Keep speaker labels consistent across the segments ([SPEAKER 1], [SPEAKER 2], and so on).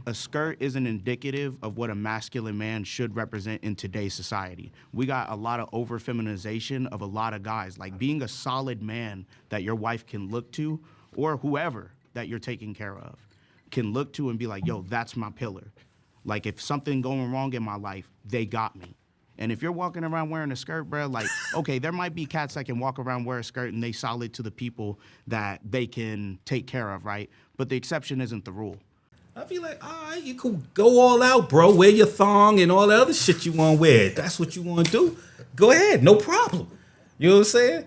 [SPEAKER 1] a skirt isn't indicative of what a masculine man should represent in today's society. We got a lot of over feminization of a lot of guys. Like being a solid man that your wife can look to, or whoever that you're taking care of can look to and be like, yo, that's my pillar. Like if something going wrong in my life, they got me. And if you're walking around wearing a skirt, bro, like, okay, there might be cats that can walk around wear a skirt and they solid to the people that they can take care of, right? But the exception isn't the rule.
[SPEAKER 2] I'd be like, all right, you can go all out, bro. Wear your thong and all the other shit you want to wear. If that's what you want to do, go ahead. No problem. You know what I'm saying?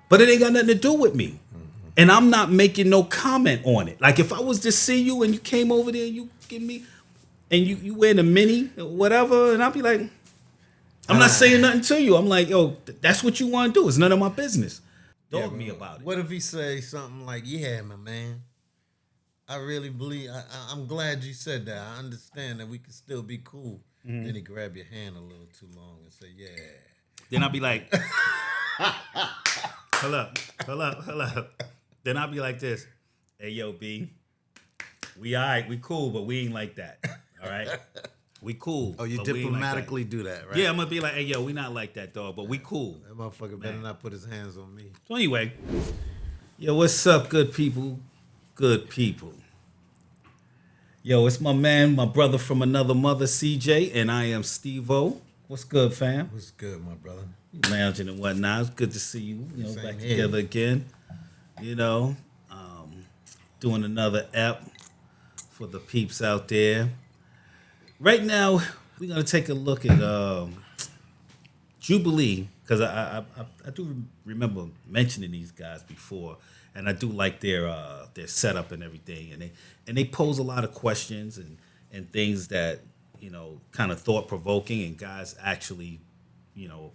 [SPEAKER 2] But it ain't got nothing to do with me. And I'm not making no comment on it. Like if I was to see you and you came over there and you give me, and you wearing a mini or whatever, and I'll be like, I'm not saying nothing to you. I'm like, yo, that's what you want to do. It's none of my business. Dog me about it.
[SPEAKER 3] What if he say something like, yeah, my man, I really believe, I'm glad you said that. I understand that we can still be cool. Mm-hmm. Then he grab your hand a little too long and say, yeah.
[SPEAKER 2] Then I'll be like, hold up. Then I'll be like this. Hey, yo, B, we all right, we cool, but we ain't like that. All right? We cool.
[SPEAKER 3] Oh, you diplomatically like do that, right?
[SPEAKER 2] Yeah, I'm going to be like, hey, yo, we not like that, dog, but we cool.
[SPEAKER 3] That motherfucker better not put his hands on me.
[SPEAKER 2] So anyway, yo, what's up, good people? Good people. Yo, it's my man, my brother from another mother, CJ, and I am Steve-O. What's good, fam?
[SPEAKER 3] What's good, my brother?
[SPEAKER 2] Lounging and whatnot. It's good to see you,
[SPEAKER 3] Same
[SPEAKER 2] back
[SPEAKER 3] here.
[SPEAKER 2] together again. Doing another ep for the peeps out there. Right now, we're going to take a look at Jubilee, because I do remember mentioning these guys before, and I do like their setup and everything, and they pose a lot of questions and things that, kind of thought-provoking, and guys actually,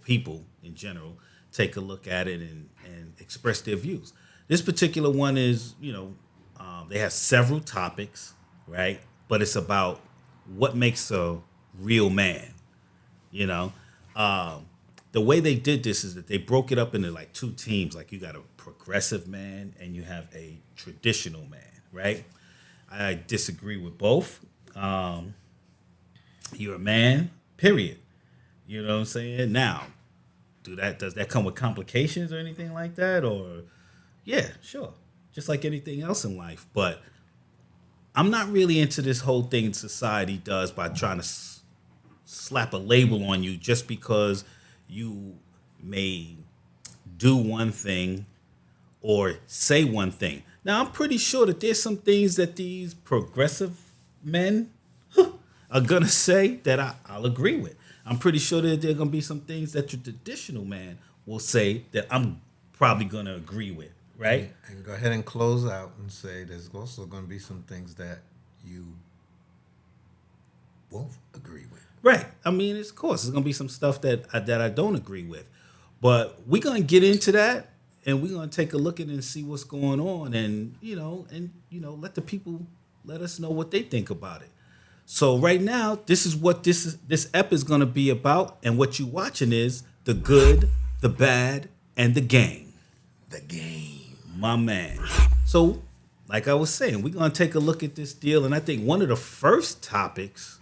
[SPEAKER 2] people in general, take a look at it and express their views. This particular one is, they have several topics, right? But it's about what makes a real man, The way they did this is that they broke it up into like two teams. Like you got a progressive man and you have a traditional man, right? I disagree with both. You're a man, period. You know what I'm saying? Now, does that come with complications or anything like that? Or, yeah, sure. Just like anything else in life. But I'm not really into this whole thing society does by trying to slap a label on you just because you may do one thing or say one thing. Now, I'm pretty sure that there's some things that these progressive men are going to say that I'll agree with. I'm pretty sure that there are going to be some things that your traditional man will say that I'm probably going to agree with, right?
[SPEAKER 3] And go ahead and close out and say there's also going to be some things that you won't agree with.
[SPEAKER 2] Right. I mean, of course, there's going to be some stuff that I don't agree with. But we're going to get into that, and we're going to take a look at it and see what's going on, and let the people let us know what they think about it. So right now, this is what this ep is going to be about, and what you're watching is the good, the bad, and the game.
[SPEAKER 3] The game.
[SPEAKER 2] My man. So, like I was saying, we're going to take a look at this deal, and I think one of the first topics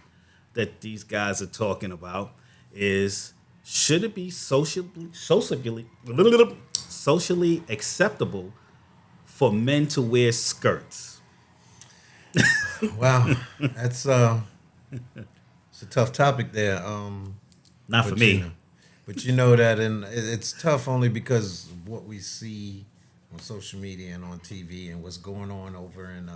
[SPEAKER 2] that these guys are talking about is, should it be socially acceptable for men to wear skirts?
[SPEAKER 3] Wow, that's it's a tough topic there.
[SPEAKER 2] Not for me.
[SPEAKER 3] But that, and it's tough only because of what we see on social media and on TV and what's going on over in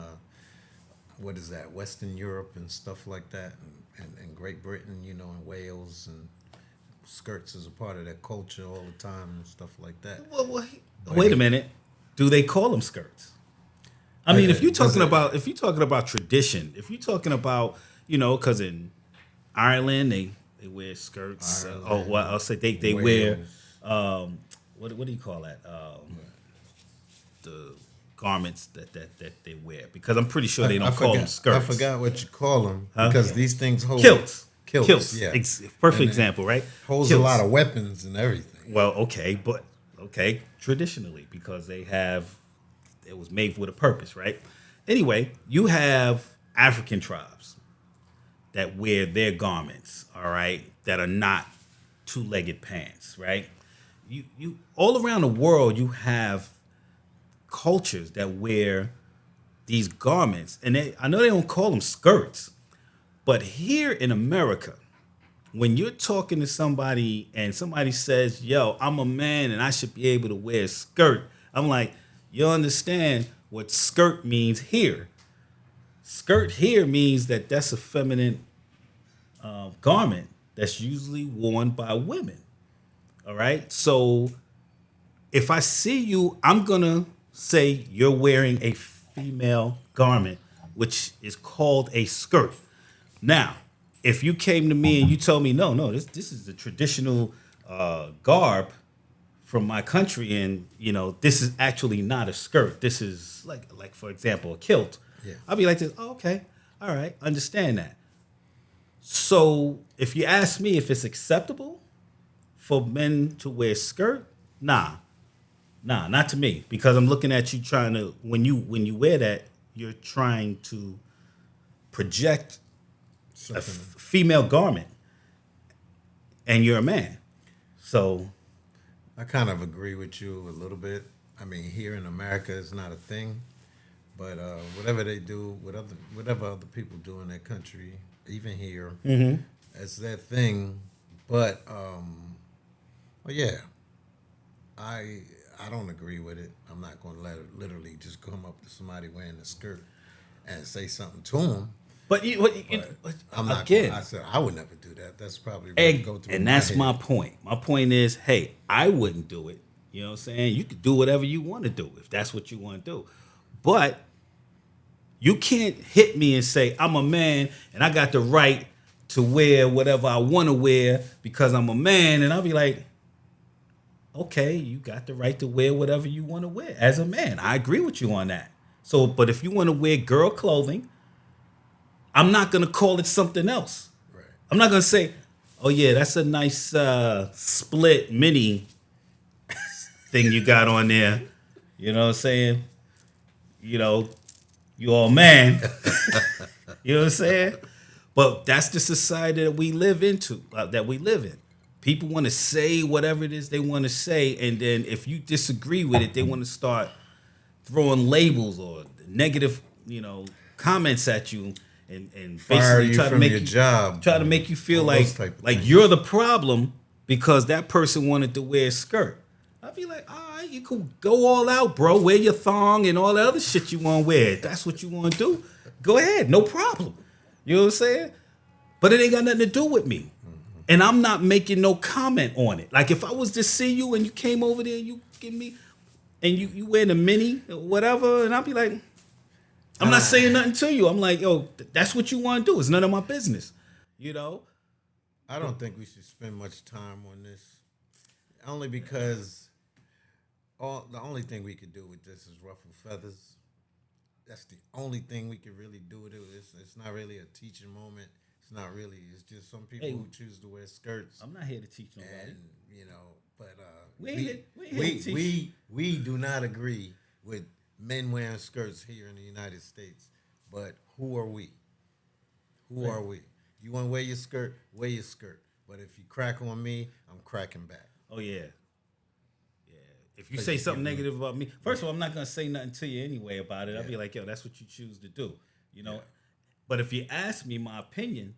[SPEAKER 3] what is that, Western Europe and stuff like that, and Great Britain, and Wales, and skirts is a part of their culture all the time and stuff like that.
[SPEAKER 2] Well, wait a minute. Do they call them skirts? I mean, if you're talking about tradition, if you're talking about, because in Ireland they wear skirts. I'll say they wear what do you call that? The garments that they wear, because I'm pretty sure they don't call them skirts.
[SPEAKER 3] I forgot what you call them because these things hold
[SPEAKER 2] kilts.
[SPEAKER 3] Yeah,
[SPEAKER 2] perfect example, right?
[SPEAKER 3] Holds
[SPEAKER 2] kilts.
[SPEAKER 3] A lot of weapons and everything.
[SPEAKER 2] Well, okay, traditionally, because it was made with a purpose, right? Anyway, you have African tribes, that wear their garments, all right, that are not two-legged pants, right? You all around the world you have cultures that wear these garments, and I know they don't call them skirts, but here in America, when you're talking to somebody and somebody says, "Yo, I'm a man and I should be able to wear a skirt," I'm like, you understand what skirt means here? Skirt here means that's a feminine garment that's usually worn by women. All right. So if I see you, I'm gonna say you're wearing a female garment, which is called a skirt. Now, if you came to me and you told me, no, this is the traditional garb from my country, and this is actually not a skirt. This is like for example, a kilt.
[SPEAKER 3] Yeah.
[SPEAKER 2] I'll be like this. Oh, okay, all right, understand that. So if you ask me if it's acceptable for men to wear skirt, nah, not to me, because I'm looking at you trying to when you wear that, you're trying to project a female garment, and you're a man. So
[SPEAKER 3] I kind of agree with you a little bit. I mean, here in America, it's not a thing, but whatever they do, whatever other people do in their country, even here, it's their thing. But well, yeah, I don't agree with it. I'm not going to let it literally just come up to somebody wearing a skirt and say something to them.
[SPEAKER 2] But
[SPEAKER 3] I'm not.
[SPEAKER 2] again,
[SPEAKER 3] I said I would never do that. That's probably what
[SPEAKER 2] and,
[SPEAKER 3] go through
[SPEAKER 2] and
[SPEAKER 3] my
[SPEAKER 2] that's
[SPEAKER 3] head.
[SPEAKER 2] my point. My point is, hey, I wouldn't do it. You know what I'm saying? You could do whatever you want to do if that's what you want to do. But you can't hit me and say, I'm a man and I got the right to wear whatever I want to wear because I'm a man. And I'll be like, okay, you got the right to wear whatever you want to wear as a man. I agree with you on that. So, but if you want to wear girl clothing, I'm not going to call it something else.
[SPEAKER 3] Right.
[SPEAKER 2] I'm not going to say, oh, yeah, that's a nice split mini thing you got on there. You know what I'm saying? You all man. You know what I'm saying? But that's the society that we live in. People want to say whatever it is they want to say, and then if you disagree with it, they want to start throwing labels or negative, comments at you, and
[SPEAKER 3] Fire
[SPEAKER 2] basically
[SPEAKER 3] you
[SPEAKER 2] try to
[SPEAKER 3] from
[SPEAKER 2] make
[SPEAKER 3] your
[SPEAKER 2] you
[SPEAKER 3] job,
[SPEAKER 2] try to make you feel
[SPEAKER 3] all
[SPEAKER 2] like
[SPEAKER 3] those type of things.
[SPEAKER 2] you're the problem because that person wanted to wear a skirt. I'd be like, all right, you can go all out, bro. Wear your thong and all the other shit you want to wear. If that's what you want to do, go ahead, no problem. You know what I'm saying? But it ain't got nothing to do with me. And I'm not making no comment on it. Like if I was to see you and you came over there and you give me, and you wearing a mini or whatever, and I'll be like, I'm not saying nothing to you. I'm like, yo, that's what you want to do. It's none of my business.
[SPEAKER 3] I don't think we should spend much time on this, only because the only thing we could do with this is ruffle feathers. That's the only thing we could really do with it. It's not really a teaching moment. It's not really. It's just some people who choose to wear skirts.
[SPEAKER 2] I'm not here to teach nobody.
[SPEAKER 3] And but
[SPEAKER 2] we
[SPEAKER 3] do not agree with men wearing skirts here in the United States. But who are we? Who are we? You want to wear your skirt? Wear your skirt. But if you crack on me, I'm cracking back.
[SPEAKER 2] Oh yeah. If you say something negative about me, first of all, I'm not gonna say nothing to you anyway about it. I'll be like, yo, that's what you choose to do. But if you ask me my opinion,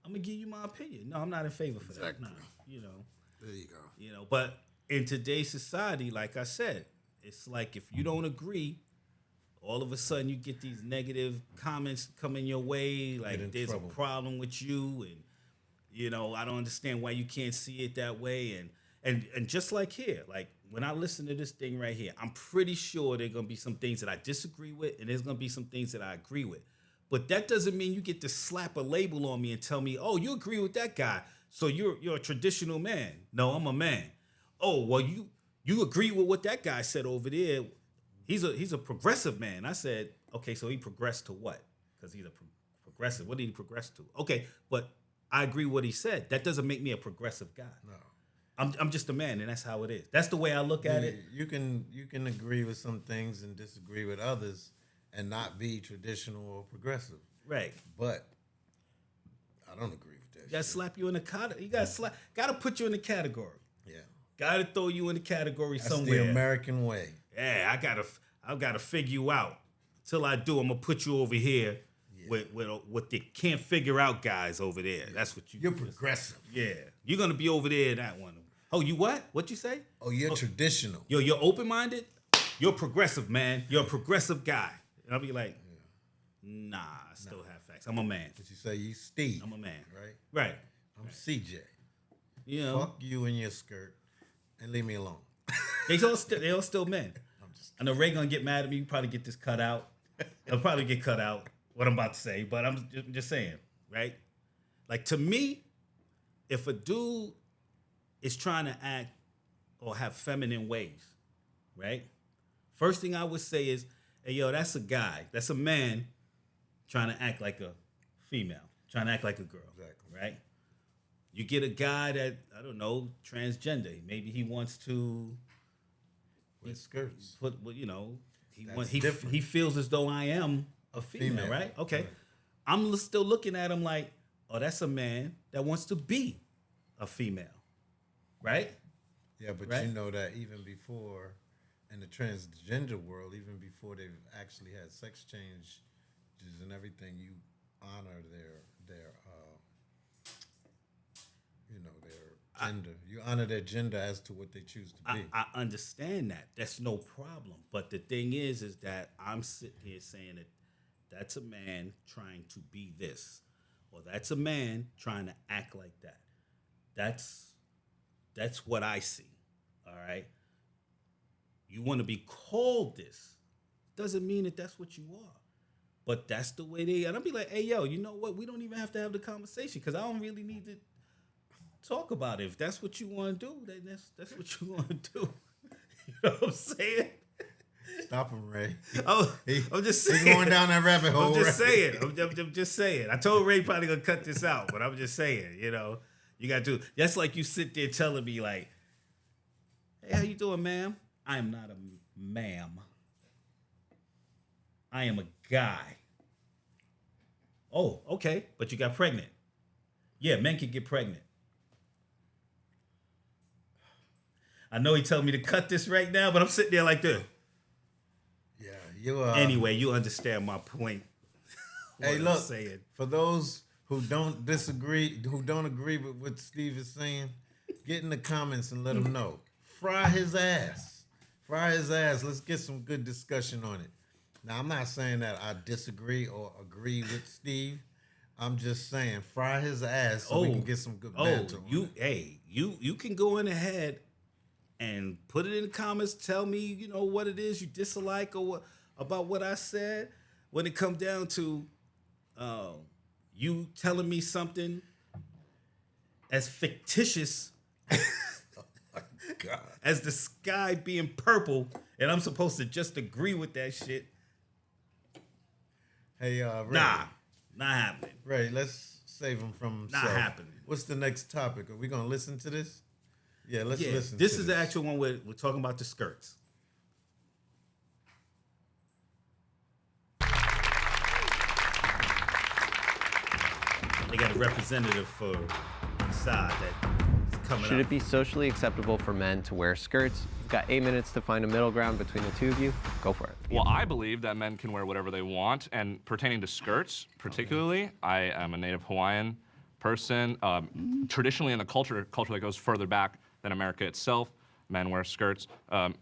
[SPEAKER 2] I'm gonna give you my opinion. No, I'm not in favor for that. No,
[SPEAKER 3] There you go.
[SPEAKER 2] But in today's society, like I said, it's like if you don't agree, all of a sudden you get these negative comments coming your way, like there's
[SPEAKER 3] trouble.
[SPEAKER 2] A problem with you, and I don't understand why you can't see it that way, and just like here, like when I listen to this thing right here, I'm pretty sure there are gonna be some things that I disagree with, and there's gonna be some things that I agree with. But that doesn't mean you get to slap a label on me and tell me, oh, you agree with that guy, so you're a traditional man. No, I'm a man. Oh, well, you agree with what that guy said over there. He's a progressive man. I said, okay, so he progressed to what? Because he's a progressive. What did he progress to? Okay, but I agree with what he said. That doesn't make me a progressive guy.
[SPEAKER 3] No.
[SPEAKER 2] I'm just a man, and that's how it is. That's the way I look at it.
[SPEAKER 3] You can agree with some things and disagree with others, and not be traditional or progressive.
[SPEAKER 2] Right.
[SPEAKER 3] But
[SPEAKER 2] Gotta slap you in the category. You gotta put you in the category.
[SPEAKER 3] Yeah.
[SPEAKER 2] Gotta throw you in the category
[SPEAKER 3] That's
[SPEAKER 2] somewhere.
[SPEAKER 3] the American way.
[SPEAKER 2] Yeah, I gotta figure you out. Till I do, I'm gonna put you over here with the can't figure out guys over there. That's what
[SPEAKER 3] You're progressive.
[SPEAKER 2] Yeah, you're gonna be over there in that one. Oh, you what? What you say?
[SPEAKER 3] Oh, you're traditional.
[SPEAKER 2] You're open minded. You're progressive, man. You're a progressive guy. And I'll be like, nah, I still have facts. I'm a man.
[SPEAKER 3] But you say you Steve.
[SPEAKER 2] I'm a man.
[SPEAKER 3] Right?
[SPEAKER 2] Right.
[SPEAKER 3] I'm CJ.
[SPEAKER 2] You know,
[SPEAKER 3] Fuck you and your skirt and leave me alone.
[SPEAKER 2] they all still men. I know Ray gonna get mad at me. You probably get this cut out. It'll probably get cut out. What I'm about to say, but I'm just saying, right? Like to me, if a dude is trying to act or have feminine ways, right? First thing I would say is, hey, yo, that's a guy. That's a man trying to act like a female, trying to act like a girl,
[SPEAKER 3] Exactly.
[SPEAKER 2] right? You get a guy that, I don't know, transgender. Maybe he wants to
[SPEAKER 3] With skirts.
[SPEAKER 2] put, well, you know,
[SPEAKER 3] That's different.
[SPEAKER 2] he feels as though I am a female, right? Okay. Right. I'm still looking at him like, oh, that's a man that wants to be a female, right?
[SPEAKER 3] Yeah, but
[SPEAKER 2] Right?
[SPEAKER 3] you know that even before, in the transgender world, even before they've actually had sex changes and everything, you honor their gender. You honor their gender as to what they choose to be.
[SPEAKER 2] I understand that. That's no problem. But the thing is that I'm sitting here saying that that's a man trying to be this, or that's a man trying to act like that. That's what I see. All right. You want to be called this, doesn't mean that that's what you are. But that's the way they. And I'll be like, hey, yo, you know what? We don't even have to have the conversation because I don't really need to talk about it. If that's what you want to do, then that's what you want to do. You know what I'm saying?
[SPEAKER 3] Stop him, Ray.
[SPEAKER 2] Oh, I'm just saying.
[SPEAKER 3] He's going down that rabbit hole.
[SPEAKER 2] I'm just
[SPEAKER 3] Ray.
[SPEAKER 2] saying. I'm just saying. I told Ray probably gonna cut this out, but I'm just saying. You know, you got to. That's like you sit there telling me like, "Hey, how you doing, ma'am?" I am not a ma'am. I am a guy. Oh, okay, but you got pregnant. Yeah, men can get pregnant. I know he told me to cut this right now, but I'm sitting there like this.
[SPEAKER 3] Yeah, you
[SPEAKER 2] Anyway, you understand my point.
[SPEAKER 3] Hey,
[SPEAKER 2] I'm
[SPEAKER 3] look,
[SPEAKER 2] saying.
[SPEAKER 3] for those who don't disagree, who don't agree with what Steve is saying, get in the comments and let him know. Fry his ass. Fry his ass. Let's get some good discussion on it. Now, I'm not saying that I disagree or agree with Steve. I'm just saying fry his ass so we can get some good banter on it.
[SPEAKER 2] You can go in ahead and put it in the comments. Tell me, you know, what it is you dislike or what, about what I said. When it comes down to you telling me something as fictitious
[SPEAKER 3] God.
[SPEAKER 2] as the sky being purple, and I'm supposed to just agree with that shit.
[SPEAKER 3] Hey, Ray.
[SPEAKER 2] Nah, not happening.
[SPEAKER 3] Ray, let's save him from himself.
[SPEAKER 2] Not happening.
[SPEAKER 3] What's the next topic? Are we going to listen to this? Yeah, let's listen
[SPEAKER 2] This
[SPEAKER 3] to
[SPEAKER 2] is the actual one where we're talking about the skirts. They got a representative for the side that's coming
[SPEAKER 4] Should
[SPEAKER 2] up.
[SPEAKER 4] it be socially acceptable for men to wear skirts? You've got 8 minutes to find a middle ground between the two of you. Go for it.
[SPEAKER 5] Well, I believe that men can wear whatever they want, and pertaining to skirts, particularly, I am a native Hawaiian person. Traditionally, in the culture that goes further back than America itself, men wear skirts.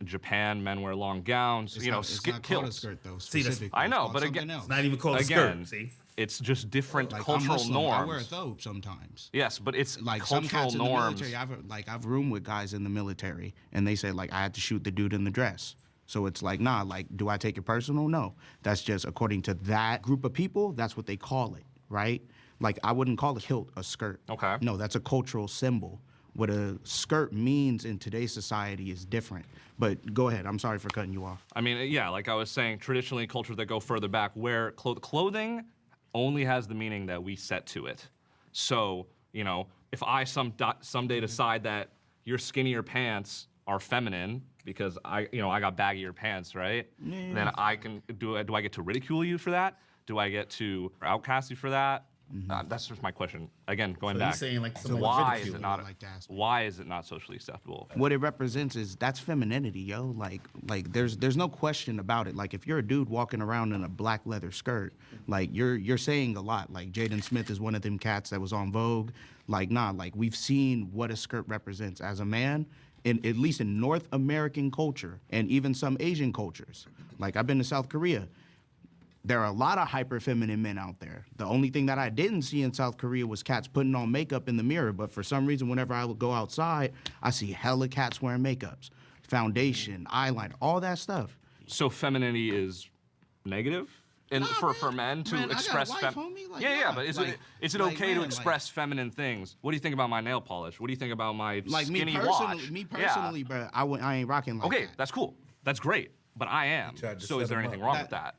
[SPEAKER 5] Japan, men wear long gowns.
[SPEAKER 1] It's
[SPEAKER 5] you know,
[SPEAKER 1] not, it's not called a
[SPEAKER 5] kilts.
[SPEAKER 1] skirt though.
[SPEAKER 2] See, that's-
[SPEAKER 1] Specifically.
[SPEAKER 5] I know,
[SPEAKER 1] It's called
[SPEAKER 5] but
[SPEAKER 1] something
[SPEAKER 5] again,
[SPEAKER 1] else.
[SPEAKER 2] It's not even called
[SPEAKER 5] Again,
[SPEAKER 2] a skirt. See,
[SPEAKER 5] it's just different
[SPEAKER 1] Like, I'm
[SPEAKER 5] cultural
[SPEAKER 1] Muslim,
[SPEAKER 5] norms.
[SPEAKER 1] I wear a thobe sometimes.
[SPEAKER 5] Yes, but it's
[SPEAKER 1] Like some
[SPEAKER 5] cultural
[SPEAKER 1] cats in the
[SPEAKER 5] norms.
[SPEAKER 1] military, I've roomed with guys in the military, and they say like I had to shoot the dude in the dress. So it's like, nah, like, do I take it personal? No. That's just according to that group of people, that's what they call it, right? Like, I wouldn't call a kilt a skirt.
[SPEAKER 5] Okay.
[SPEAKER 1] No, that's a cultural symbol. What a skirt means in today's society is different. But go ahead, I'm sorry for cutting you off.
[SPEAKER 5] I mean, yeah, like I was saying, traditionally, cultures that go further back, where clothing only has the meaning that we set to it. So, you know, if I someday decide that your skinnier pants are feminine because I got baggier pants, right? Then I can I get to ridicule you for that? Do I get to outcast you for that? That's just my question. Again, going
[SPEAKER 2] So
[SPEAKER 5] back.
[SPEAKER 2] he's saying, like, someone
[SPEAKER 5] why
[SPEAKER 2] ridicule
[SPEAKER 5] is it
[SPEAKER 2] it.
[SPEAKER 5] not?
[SPEAKER 1] Like to ask me.
[SPEAKER 5] Why is it not socially acceptable?
[SPEAKER 1] What it represents is that's femininity, yo. Like there's no question about it. Like if you're a dude walking around in a black leather skirt, like you're saying a lot. Like Jaden Smith is one of them cats that was on Vogue. Like like we've seen what a skirt represents as a man. At least in North American culture and even some Asian cultures. Like I've been to South Korea. There are a lot of hyper feminine men out there. The only thing that I didn't see in South Korea was cats putting on makeup in the mirror. But for some reason, whenever I would go outside, I see hella cats wearing makeups, foundation, eyeliner, all that stuff.
[SPEAKER 5] So femininity is negative, and for men to
[SPEAKER 1] Man, I got a
[SPEAKER 5] express.
[SPEAKER 1] wife, homie. Like,
[SPEAKER 5] yeah,
[SPEAKER 1] yeah,
[SPEAKER 5] but is
[SPEAKER 1] like-
[SPEAKER 5] it
[SPEAKER 1] like,
[SPEAKER 5] okay to
[SPEAKER 1] man,
[SPEAKER 5] express feminine things? What do you think about my nail polish? What do you think about my
[SPEAKER 1] Like
[SPEAKER 5] skinny
[SPEAKER 1] me
[SPEAKER 5] watch?
[SPEAKER 1] personally, bro, I ain't rocking like
[SPEAKER 5] Okay,
[SPEAKER 1] that.
[SPEAKER 5] that's cool. That's great. But I am.
[SPEAKER 3] tried to
[SPEAKER 5] So is
[SPEAKER 3] set
[SPEAKER 5] there
[SPEAKER 3] him
[SPEAKER 5] anything
[SPEAKER 3] up.
[SPEAKER 5] wrong with that?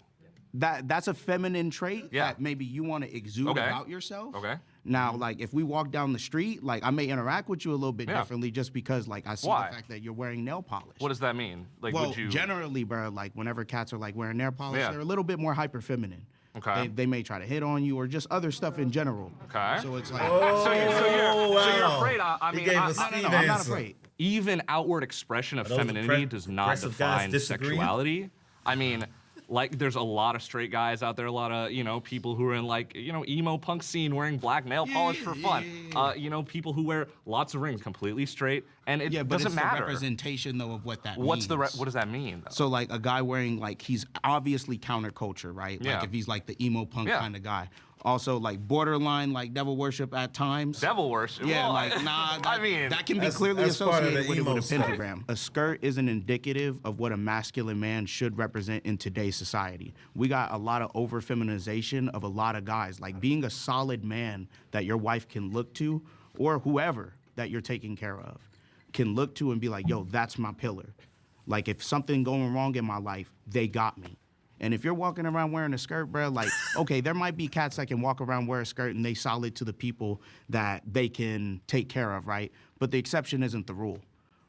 [SPEAKER 1] That's a feminine trait
[SPEAKER 5] Yeah.
[SPEAKER 1] that maybe you want to exude
[SPEAKER 5] Okay.
[SPEAKER 1] about yourself.
[SPEAKER 5] Okay.
[SPEAKER 1] Now, like if we walk down the street, like I may interact with you a little bit
[SPEAKER 5] Yeah.
[SPEAKER 1] differently just because like I see
[SPEAKER 5] Why?
[SPEAKER 1] the fact that you're wearing nail polish.
[SPEAKER 5] What does that mean? Like,
[SPEAKER 1] Well,
[SPEAKER 5] would you?
[SPEAKER 1] generally, bro, like whenever cats are like wearing nail polish,
[SPEAKER 5] Yeah.
[SPEAKER 1] they're a little bit more hyper feminine.
[SPEAKER 5] Okay.
[SPEAKER 1] They may try to hit on you or just other stuff in general.
[SPEAKER 5] Okay.
[SPEAKER 1] So it's like,
[SPEAKER 5] So you're
[SPEAKER 3] wow.
[SPEAKER 5] afraid. I
[SPEAKER 3] He
[SPEAKER 5] mean,
[SPEAKER 3] gave
[SPEAKER 5] I-
[SPEAKER 3] us
[SPEAKER 5] I-
[SPEAKER 3] Steve
[SPEAKER 1] no, I'm not
[SPEAKER 3] answer.
[SPEAKER 1] afraid.
[SPEAKER 5] even outward expression of
[SPEAKER 2] those
[SPEAKER 5] femininity does not
[SPEAKER 2] aggressive guys
[SPEAKER 5] define
[SPEAKER 2] disagreeing?
[SPEAKER 5] sexuality. I mean, like there's a lot of straight guys out there, a lot of people who are in like emo punk scene wearing black nail polish for fun. People who wear lots of rings, completely straight, and it
[SPEAKER 1] Yeah, but
[SPEAKER 5] doesn't
[SPEAKER 1] it's
[SPEAKER 5] matter.
[SPEAKER 1] the representation though of what that
[SPEAKER 5] What's
[SPEAKER 1] means.
[SPEAKER 5] what does that mean? Though?
[SPEAKER 1] So like a guy wearing like he's obviously counterculture, right?
[SPEAKER 5] Yeah.
[SPEAKER 1] Like if he's like the emo punk
[SPEAKER 5] Yeah.
[SPEAKER 1] kind of guy. Also like borderline like devil worship at times.
[SPEAKER 5] Devil worship.
[SPEAKER 1] Yeah,
[SPEAKER 5] Well,
[SPEAKER 1] like nah. That,
[SPEAKER 5] I mean,
[SPEAKER 1] that can be
[SPEAKER 3] that's-
[SPEAKER 1] clearly
[SPEAKER 3] that's part of
[SPEAKER 1] associated
[SPEAKER 3] the
[SPEAKER 1] with
[SPEAKER 3] emo
[SPEAKER 1] a
[SPEAKER 3] stuff.
[SPEAKER 1] pentagram. A skirt isn't indicative of what a masculine man should represent in today's society. We got a lot of over feminization of a lot of guys. Like being a solid man that your wife can look to, or whoever that you're taking care of, can look to and be like, yo, that's my pillar. Like if something going wrong in my life, they got me. And if you're walking around wearing a skirt, bro, like, okay, there might be cats that can walk around wear a skirt and they solid to the people that they can take care of, right? But the exception isn't the rule.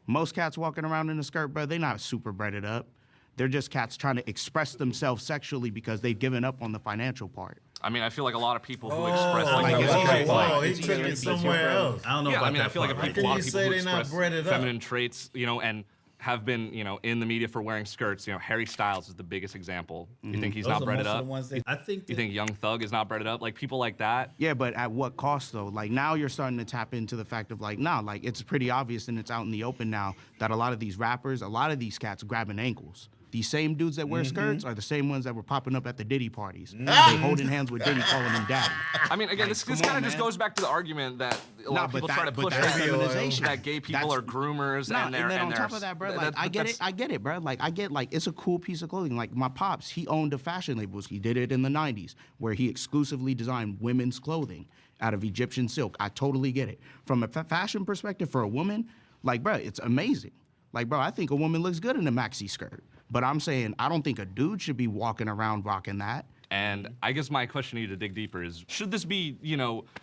[SPEAKER 1] Most cats walking around in a skirt, bro, they're not super breaded up. They're just cats trying to express themselves sexually because they've given up on the financial part.
[SPEAKER 5] I mean, I feel like a lot of people who
[SPEAKER 3] Oh,
[SPEAKER 5] express
[SPEAKER 1] like,
[SPEAKER 5] like,
[SPEAKER 1] it's
[SPEAKER 5] okay,
[SPEAKER 1] easier-
[SPEAKER 3] whoa, he
[SPEAKER 1] it's
[SPEAKER 3] took
[SPEAKER 1] easier
[SPEAKER 3] it
[SPEAKER 1] to be
[SPEAKER 3] somewhere
[SPEAKER 1] different.
[SPEAKER 3] else.
[SPEAKER 2] I don't know
[SPEAKER 5] yeah,
[SPEAKER 2] about
[SPEAKER 5] I mean, I
[SPEAKER 2] that
[SPEAKER 5] feel like
[SPEAKER 2] part.
[SPEAKER 5] a
[SPEAKER 3] How can
[SPEAKER 5] lot
[SPEAKER 3] you
[SPEAKER 5] of people
[SPEAKER 3] say
[SPEAKER 5] who
[SPEAKER 3] they not
[SPEAKER 5] express
[SPEAKER 3] breaded up?
[SPEAKER 5] feminine traits, and have been, in the media for wearing skirts. Harry Styles is the biggest example. You think he's
[SPEAKER 2] Those
[SPEAKER 5] not
[SPEAKER 2] are
[SPEAKER 5] breaded
[SPEAKER 2] most of
[SPEAKER 5] up?
[SPEAKER 2] the ones I think.
[SPEAKER 5] You think Young Thug is not breaded up? Like people like that.
[SPEAKER 1] Yeah, but at what cost though? Like now you're starting to tap into the fact of like, nah, like it's pretty obvious and it's out in the open now that a lot of these rappers, a lot of these cats grabbing ankles. These same dudes that wear skirts are the same ones that were popping up at the Diddy parties. They holding hands with Diddy, calling him daddy.
[SPEAKER 5] I mean, again, this
[SPEAKER 1] come
[SPEAKER 5] kind
[SPEAKER 1] on,
[SPEAKER 5] of just
[SPEAKER 1] man.
[SPEAKER 5] goes back to the argument that a lot
[SPEAKER 1] Nah,
[SPEAKER 5] of
[SPEAKER 1] but
[SPEAKER 5] people
[SPEAKER 1] that-
[SPEAKER 5] try to
[SPEAKER 1] but
[SPEAKER 5] push
[SPEAKER 1] that's
[SPEAKER 5] that,
[SPEAKER 1] feminization.
[SPEAKER 5] that gay people
[SPEAKER 1] That's-
[SPEAKER 5] are groomers
[SPEAKER 1] Nah,
[SPEAKER 5] and they're
[SPEAKER 1] and then on
[SPEAKER 5] they're
[SPEAKER 1] top of that, bro, like
[SPEAKER 5] that-
[SPEAKER 1] I get
[SPEAKER 5] that's-
[SPEAKER 1] it, bro. Like I get like it's a cool piece of clothing. Like my pops, he owned a fashion label. He did it in the '90s, where he exclusively designed women's clothing out of Egyptian silk. I totally get it. From a fashion perspective, for a woman, like bro, it's amazing. Like bro, I think a woman looks good in a maxi skirt. But I'm saying I don't think a dude should be walking around rocking that.
[SPEAKER 5] And I guess my question to you to dig deeper is, should this be,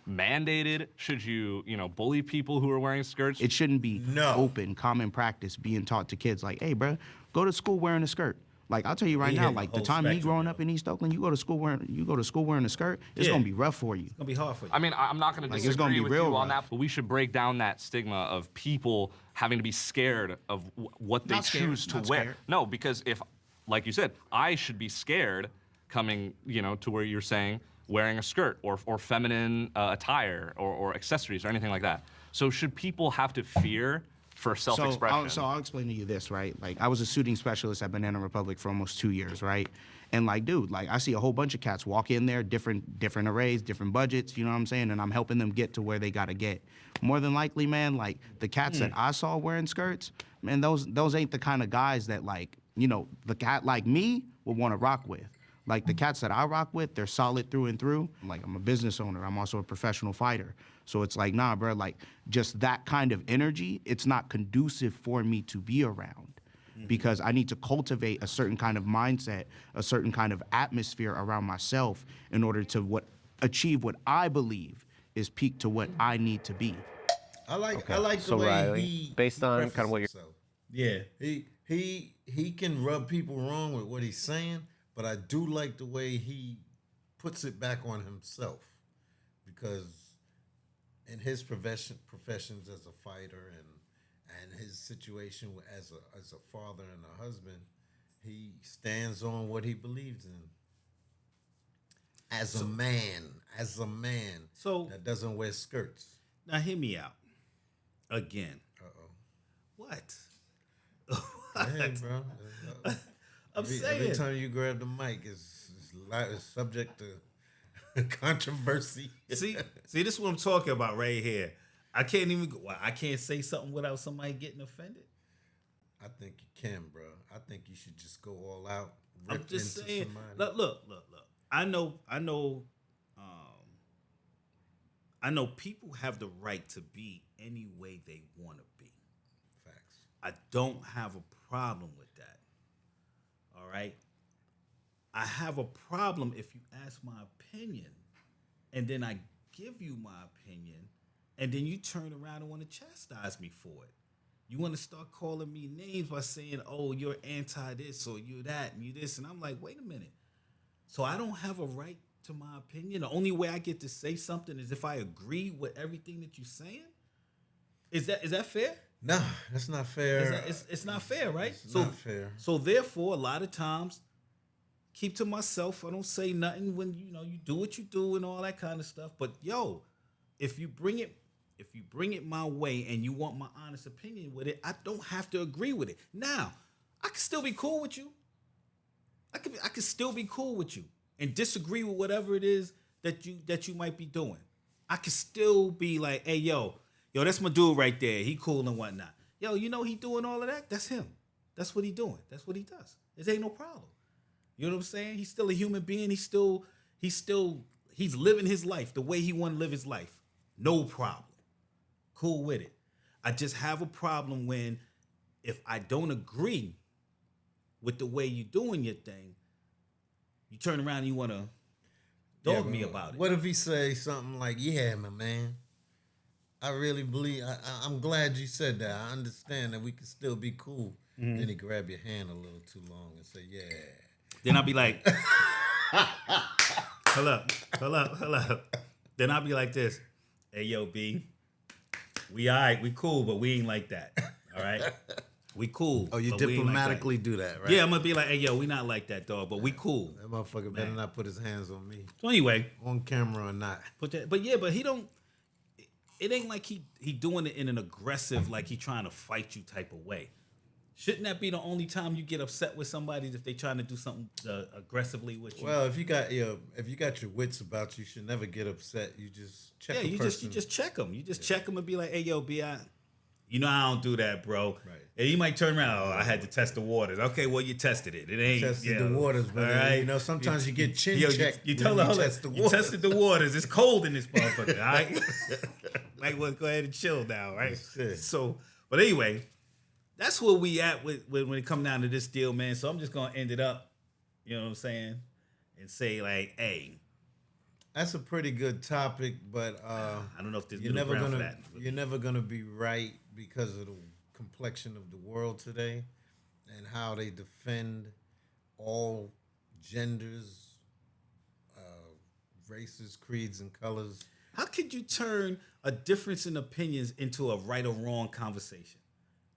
[SPEAKER 5] mandated? Should you, bully people who are wearing skirts?
[SPEAKER 1] It shouldn't be
[SPEAKER 3] No.
[SPEAKER 1] open, common practice being taught to kids like, hey, bro, go to school wearing a skirt. Like I'll tell you right
[SPEAKER 2] He
[SPEAKER 1] now,
[SPEAKER 2] hitting
[SPEAKER 1] like
[SPEAKER 2] the
[SPEAKER 1] the
[SPEAKER 2] whole
[SPEAKER 1] time me
[SPEAKER 2] spectrum,
[SPEAKER 1] growing
[SPEAKER 2] yo.
[SPEAKER 1] up in East Oakland, you go to school wearing a skirt, it's
[SPEAKER 2] Yeah.
[SPEAKER 1] gonna be rough for you.
[SPEAKER 2] It's gonna be hard for you.
[SPEAKER 5] I mean, I'm not going to
[SPEAKER 1] Like, it's gonna
[SPEAKER 5] disagree
[SPEAKER 1] be
[SPEAKER 5] with
[SPEAKER 1] real
[SPEAKER 5] you on
[SPEAKER 1] rough.
[SPEAKER 5] that, but we should break down that stigma of people having to be scared of what they
[SPEAKER 1] Not scared,
[SPEAKER 5] choose to
[SPEAKER 1] not
[SPEAKER 5] wear.
[SPEAKER 1] scared.
[SPEAKER 5] No, because if, like you said, I should be scared coming, to where you're saying wearing a skirt or feminine attire or accessories or anything like that. So should people have to fear for self-expression?
[SPEAKER 1] So I'll explain to you this, right? Like I was a shooting specialist at Banana Republic for almost 2 years, right? And like, dude, like I see a whole bunch of cats walk in there, different arrays, different budgets, you know what I'm saying? And I'm helping them get to where they gotta get. More than likely, man, like the cats that I saw wearing skirts, man, those ain't the kind of guys that like, the cat like me would want to rock with. Like the cats that I rock with, they're solid through and through. Like I'm a business owner. I'm also a professional fighter. So it's like, nah, bro, like just that kind of energy, it's not conducive for me to be around because I need to cultivate a certain kind of mindset, a certain kind of atmosphere around myself in order to achieve what I believe is peak to what I need to be.
[SPEAKER 3] I like the
[SPEAKER 4] So,
[SPEAKER 3] way
[SPEAKER 4] Riley,
[SPEAKER 3] he
[SPEAKER 4] based on
[SPEAKER 3] prefaces
[SPEAKER 4] kind of what you're-
[SPEAKER 3] himself.
[SPEAKER 2] yeah.
[SPEAKER 3] He can rub people wrong with what he's saying, but I do like the way he puts it back on himself. because in his professions as a fighter and his situation as a father and a husband, he stands on what he believes in. As a man
[SPEAKER 2] So-
[SPEAKER 3] that doesn't wear skirts.
[SPEAKER 2] Now hear me out. Again.
[SPEAKER 3] Uh-oh.
[SPEAKER 2] What?
[SPEAKER 3] Go ahead, bro.
[SPEAKER 2] I'm
[SPEAKER 3] Every
[SPEAKER 2] saying.
[SPEAKER 3] time you grab the mic, it's subject to controversy.
[SPEAKER 2] See, this is what I'm talking about right here. I can't even. I can't say something without somebody getting offended.
[SPEAKER 3] I think you can, bro. I think you should just go all out.
[SPEAKER 2] I'm
[SPEAKER 3] Rip
[SPEAKER 2] just
[SPEAKER 3] into
[SPEAKER 2] saying.
[SPEAKER 3] somebody.
[SPEAKER 2] Look. I know people have the right to be any way they want to be.
[SPEAKER 3] Facts.
[SPEAKER 2] I don't have a problem with that. All right. I have a problem if you ask my opinion and then I give you my opinion and then you turn around and want to chastise me for it. You want to start calling me names by saying, oh, you're anti this or you're that and you this. And I'm like, wait a minute. So I don't have a right to my opinion. The only way I get to say something is if I agree with everything that you're saying. Is that fair?
[SPEAKER 3] No, that's not fair.
[SPEAKER 2] It's not fair, right?
[SPEAKER 3] It's not fair.
[SPEAKER 2] So therefore, a lot of times, keep to myself. I don't say nothing when you do what you do and all that kind of stuff. But yo, if you bring it my way and you want my honest opinion with it, I don't have to agree with it. Now, I can still be cool with you. I could still be cool with you and disagree with whatever it is that you might be doing. I could still be like, hey, yo, that's my dude right there. He cool and whatnot. Yo, he doing all of that? That's him. That's what he doing. That's what he does. It ain't no problem. You know what I'm saying? He's still a human being. He's living his life the way he want to live his life. No problem. Cool with it. I just have a problem when if I don't agree with the way you're doing your thing, you turn around and you want to dog me about it.
[SPEAKER 3] What if he say something like, yeah, my man, I really believe, I'm glad you said that. I understand that we can still be cool.
[SPEAKER 2] Mm-hmm.
[SPEAKER 3] Then he grab your hand a little too long and say, yeah.
[SPEAKER 2] Then I'll be like, hold up. Then I'll be like this, hey, yo, B, we all right, we cool, but we ain't like that, all right? We cool.
[SPEAKER 3] Oh, you
[SPEAKER 2] but we ain't like that.
[SPEAKER 3] diplomatically do that, right?
[SPEAKER 2] Yeah, I'm going to be like, hey, yo, we not like that, dog, but we cool.
[SPEAKER 3] That motherfucker better not put his hands on me.
[SPEAKER 2] So anyway,
[SPEAKER 3] On camera or not.
[SPEAKER 2] but he don't, it ain't like he doing it in an aggressive, like he trying to fight you type of way. Shouldn't that be the only time you get upset with somebody if they trying to do something aggressively with you?
[SPEAKER 3] Well, if you got your wits about you, should never get upset. You just check a
[SPEAKER 2] you
[SPEAKER 3] person.
[SPEAKER 2] just check them. You just check them and be like, hey, yo, B, I don't do that, bro.
[SPEAKER 3] Right.
[SPEAKER 2] And you might turn around, oh, I had to test the waters. Okay, well, you tested it. It ain't.
[SPEAKER 3] Tested the waters, but
[SPEAKER 2] all right?
[SPEAKER 3] sometimes you get chin checked.
[SPEAKER 2] You tell her, you tested the waters. It's cold in this motherfucker, all right? Like, well, go ahead and chill now, right?
[SPEAKER 3] Shit.
[SPEAKER 2] So, but anyway, that's where we at when it come down to this deal, man. So I'm just going to end it up, you know what I'm saying? And say, like, hey.
[SPEAKER 3] That's a pretty good topic, but
[SPEAKER 2] I don't know if there's
[SPEAKER 3] you're
[SPEAKER 2] middle
[SPEAKER 3] never
[SPEAKER 2] ground for
[SPEAKER 3] gonna
[SPEAKER 2] that.
[SPEAKER 3] you're never gonna be right because of the complexion of the world today and how they defend all genders, races, creeds, and colors.
[SPEAKER 2] How could you turn a difference in opinions into a right or wrong conversation?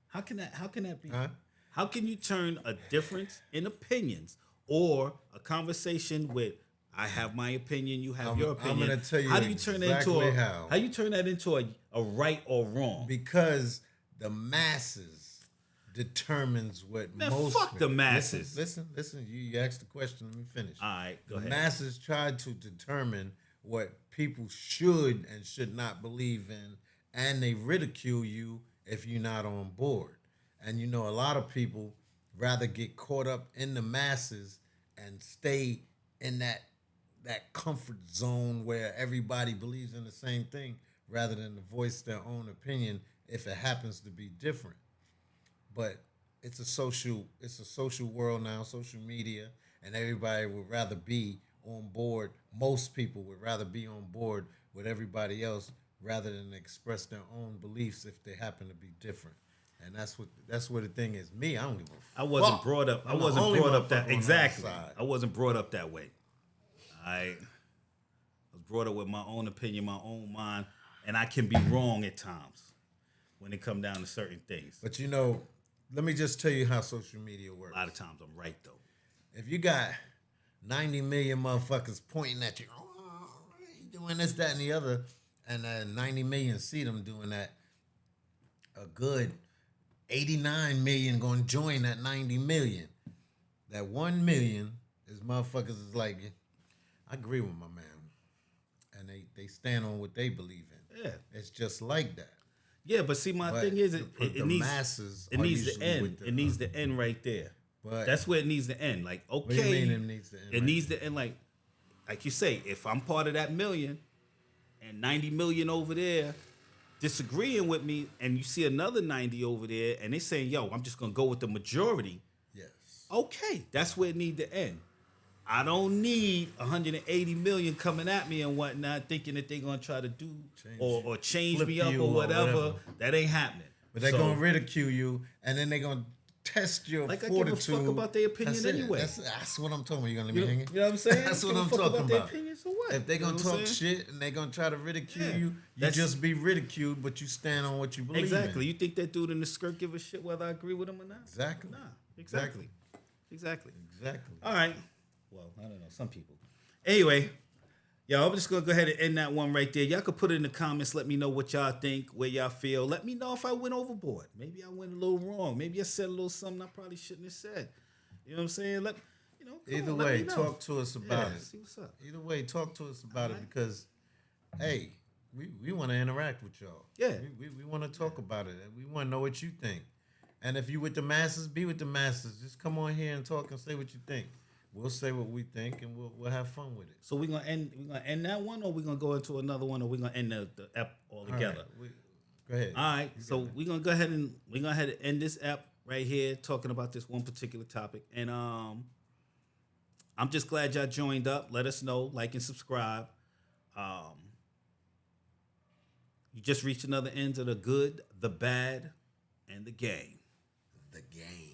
[SPEAKER 2] How can that be?
[SPEAKER 3] Huh?
[SPEAKER 2] How can you turn a difference in opinions or a conversation with I have my opinion, you have your opinion?
[SPEAKER 3] I'm gonna tell you
[SPEAKER 2] how do you turn that into
[SPEAKER 3] exactly how
[SPEAKER 2] you turn that into a right or wrong?
[SPEAKER 3] Because the masses determines what
[SPEAKER 2] Man,
[SPEAKER 3] most
[SPEAKER 2] fuck the masses.
[SPEAKER 3] Listen. You asked the question. Let me finish.
[SPEAKER 2] All right, go
[SPEAKER 3] The
[SPEAKER 2] ahead.
[SPEAKER 3] masses try to determine what people should and should not believe in, and they ridicule you if you're not on board. And a lot of people rather get caught up in the masses and stay in that comfort zone where everybody believes in the same thing rather than to voice their own opinion if it happens to be different. But it's a social world now, social media, and everybody would rather be on board. Most people would rather be on board with everybody else rather than express their own beliefs if they happen to be different. And that's what the thing is. Me, I don't give a fuck.
[SPEAKER 2] I wasn't brought up. I
[SPEAKER 3] I'm the
[SPEAKER 2] wasn't
[SPEAKER 3] only
[SPEAKER 2] brought up
[SPEAKER 3] motherfucker
[SPEAKER 2] that
[SPEAKER 3] on the
[SPEAKER 2] exactly.
[SPEAKER 3] outside.
[SPEAKER 2] I wasn't brought up that way. I was brought up with my own opinion, my own mind, and I can be wrong at times when it come down to certain things.
[SPEAKER 3] But you know, let me just tell you how social media works.
[SPEAKER 2] A lot of times I'm right though.
[SPEAKER 3] If you got 90 million motherfuckers pointing at you, oh, you doing this, that, and the other, and 90 million see them doing that, a good 89 million gonna join that 90 million. That 1 million is motherfuckers is like, I agree with my man. And they stand on what they believe in.
[SPEAKER 2] Yeah.
[SPEAKER 3] It's just like that.
[SPEAKER 2] Yeah, but see, my
[SPEAKER 3] But
[SPEAKER 2] thing is,
[SPEAKER 3] the
[SPEAKER 2] it needs
[SPEAKER 3] masses
[SPEAKER 2] it
[SPEAKER 3] are
[SPEAKER 2] needs to
[SPEAKER 3] usually
[SPEAKER 2] end.
[SPEAKER 3] with the,
[SPEAKER 2] It needs to end right there.
[SPEAKER 3] But
[SPEAKER 2] That's where it needs to end. Like, okay,
[SPEAKER 3] what do you mean it needs to end?
[SPEAKER 2] it
[SPEAKER 3] right
[SPEAKER 2] needs to end. Like you say, if I'm part of that million, and 90 million over there disagreeing with me, and you see another 90 over there, and they saying, "Yo, I'm just gonna go with the majority."
[SPEAKER 3] Yes.
[SPEAKER 2] Okay, that's where it need to end. I don't need 180 million coming at me and whatnot, thinking that they're gonna try to do or change
[SPEAKER 3] flip
[SPEAKER 2] me up
[SPEAKER 3] you
[SPEAKER 2] or
[SPEAKER 3] or
[SPEAKER 2] whatever.
[SPEAKER 3] whatever.
[SPEAKER 2] That ain't happening.
[SPEAKER 3] But they're
[SPEAKER 2] So,
[SPEAKER 3] gonna ridicule you, and then they're gonna test your
[SPEAKER 2] Like, I
[SPEAKER 3] fortitude.
[SPEAKER 2] give a fuck about their opinion
[SPEAKER 3] That's it.
[SPEAKER 2] anyway.
[SPEAKER 3] That's what I'm talking about. You're gonna let
[SPEAKER 2] You
[SPEAKER 3] me
[SPEAKER 2] know,
[SPEAKER 3] hanging?
[SPEAKER 2] you know what I'm saying?
[SPEAKER 3] That's what
[SPEAKER 2] Give a
[SPEAKER 3] I'm
[SPEAKER 2] fuck
[SPEAKER 3] talking
[SPEAKER 2] about their
[SPEAKER 3] about.
[SPEAKER 2] opinion, so what?
[SPEAKER 3] If they're
[SPEAKER 2] You know
[SPEAKER 3] gonna
[SPEAKER 2] what I'm
[SPEAKER 3] talk
[SPEAKER 2] saying?
[SPEAKER 3] shit and they're gonna try to ridicule
[SPEAKER 2] Yeah.
[SPEAKER 3] you
[SPEAKER 2] That's-
[SPEAKER 3] just be ridiculed, but you stand on what you believe
[SPEAKER 2] Exactly.
[SPEAKER 3] in.
[SPEAKER 2] You think that dude in the skirt give a shit whether I agree with him or not?
[SPEAKER 3] Exactly.
[SPEAKER 2] Nah. Exactly. Exactly.
[SPEAKER 3] Exactly.
[SPEAKER 2] All right. Well, I don't know. Some people. Anyway, y'all, I'm just going to go ahead and end that one right there. Y'all could put it in the comments. Let me know what y'all think, where y'all feel. Let me know if I went overboard. Maybe I went a little wrong. Maybe I said a little something I probably shouldn't have said. You know what I'm saying? Come
[SPEAKER 3] Either
[SPEAKER 2] on, let
[SPEAKER 3] way,
[SPEAKER 2] me know.
[SPEAKER 3] talk to us about
[SPEAKER 2] Yeah,
[SPEAKER 3] it.
[SPEAKER 2] see what's up.
[SPEAKER 3] Either way, talk to us about it because, hey, we want to interact with y'all.
[SPEAKER 2] Yeah.
[SPEAKER 3] We want to talk about it. We want to know what you think. And if you with the masses, be with the masses. Just come on here and talk and say what you think. We'll say what we think and we'll have fun with it.
[SPEAKER 2] So we're gonna end that one, or we're gonna go into another one, or we're gonna end the app altogether.
[SPEAKER 3] All right, go ahead.
[SPEAKER 2] All right, so we're gonna go ahead and end this app right here, talking about this one particular topic. And I'm just glad y'all joined up. Let us know, like and subscribe. You just reached another end of the good, the bad, and the game.
[SPEAKER 3] The game.